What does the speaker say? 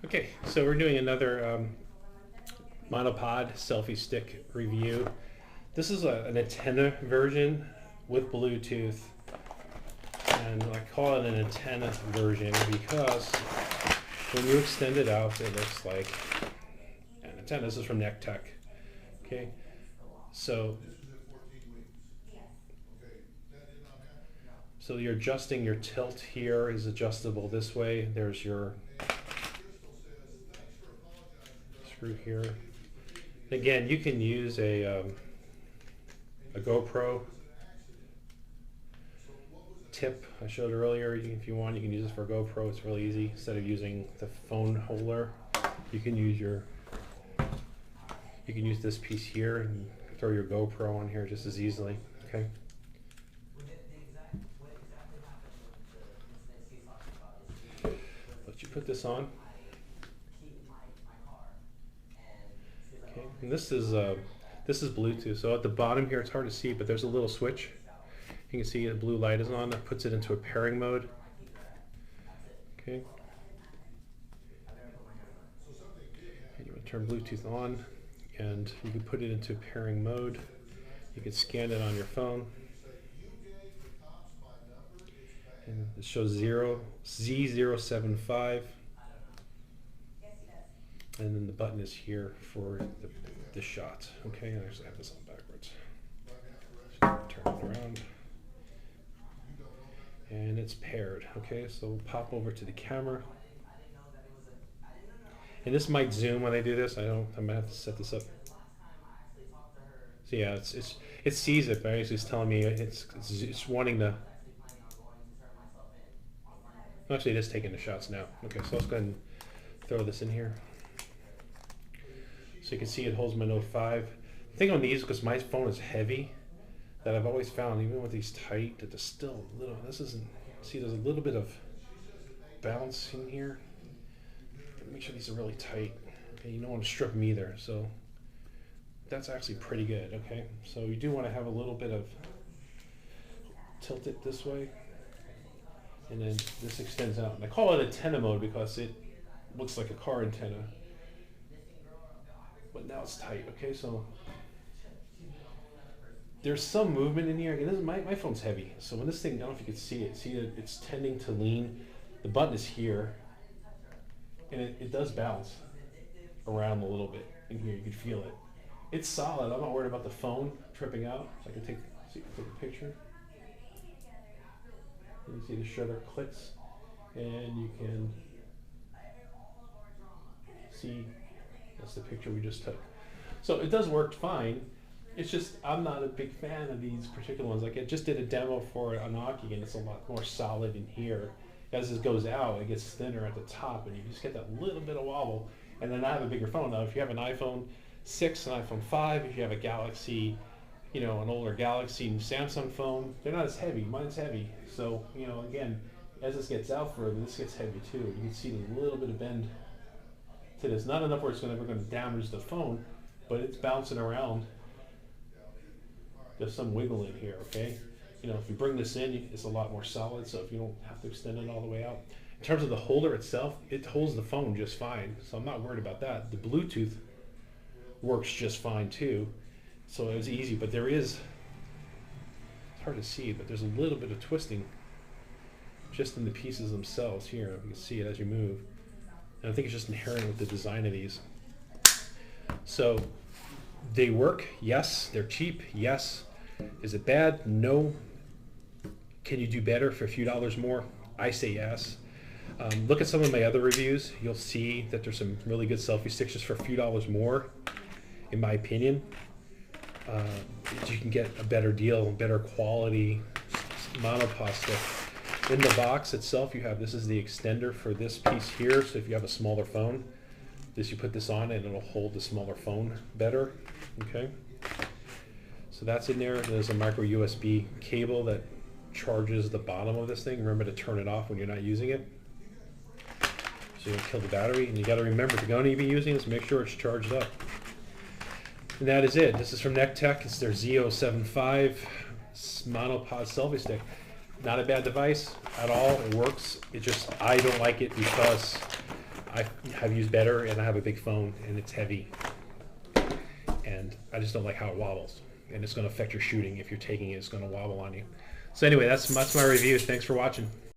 Okay, so we're doing another Monopod Selfie stick review. This is an antenna version with Bluetooth, and I call it an antenna version because when you extend it out, it looks like an antenna. This is from Nekteck. Okay, so you're adjusting your tilt here is adjustable this way. There's your screw here. Again, you can use a GoPro tip I showed earlier. If you want, you can use this for a GoPro. It's really easy. Instead of using the phone holder, you can use this piece here and throw your GoPro on here just as easily. Okay. Let you put this on. Okay, and this is Bluetooth. So at the bottom here, it's hard to see, but there's a little switch. You can see the blue light is on. That puts it into a pairing mode. Okay. And you want to turn Bluetooth on, and you can put it into pairing mode. You can scan it on your phone. And it shows Z075. And then the button is here for the shot. Okay, I actually have this on backwards. Turn it around. And it's paired. Okay, so we'll pop over to the camera. And this might zoom when I do this. I might have to set this up. So yeah, it sees it, but it's telling me it's wanting to. Actually, it is taking the shots now. Okay, so let's go ahead and throw this in here. So you can see it holds my Note 5. The thing on these, because my phone is heavy, that I've always found, even with these tight, that there's still a little, there's a little bit of bounce in here. Make sure these are really tight. Okay, you don't want to strip them either, so that's actually pretty good, okay? So you do want to have a little bit of, tilt it this way, and then this extends out. And I call it antenna mode because it looks like a car antenna. But now it's tight, okay? So there's some movement in here. Again, my phone's heavy, so when this thing, I don't know if you can see it. See that it's tending to lean. The button is here, and it does bounce around a little bit in here. You can feel it. It's solid. I'm not worried about the phone tripping out. So I can take a picture. And you see the shutter clicks, and you can see that's the picture we just took. So it does work fine. It's just I'm not a big fan of these particular ones. Like I just did a demo for a Nokia, and it's a lot more solid in here. As it goes out, it gets thinner at the top, and you just get that little bit of wobble. And then I have a bigger phone now. If you have an iPhone 6, an iPhone 5, if you have a Galaxy, an older Galaxy and Samsung phone, they're not as heavy. Mine's heavy. So, again, as this gets out further, this gets heavy too. You can see a little bit of bend to this. Not enough where it's ever going to damage the phone, but it's bouncing around. There's some wiggle in here, okay? If you bring this in, it's a lot more solid, so if you don't have to extend it all the way out. In terms of the holder itself, it holds the phone just fine, so I'm not worried about that. The Bluetooth works just fine too, so it was easy, but it's hard to see, but there's a little bit of twisting just in the pieces themselves here. You can see it as you move. And I think it's just inherent with the design of these. So they work, yes. They're cheap, yes. Is it bad? No. Can you do better for a few dollars more? I say yes. Look at some of my other reviews. You'll see that there's some really good selfie sticks just for a few dollars more, in my opinion. You can get a better deal, better quality monopod stick. In the box itself, you have, this is the extender for this piece here. So if you have a smaller phone, you put this on and it'll hold the smaller phone better. Okay. So that's in there. There's a micro USB cable that charges the bottom of this thing. Remember to turn it off when you're not using it, so you don't kill the battery. And you got to remember, if you're going to be using this, make sure it's charged up. And that is it. This is from Nekteck. It's their Z075 Monopod Selfie stick. Not a bad device at all. It works. It just, I don't like it because I have used better, and I have a big phone, and it's heavy, and I just don't like how it wobbles, and it's going to affect your shooting. If you're taking it, it's going to wobble on you. So anyway, that's my review. Thanks for watching.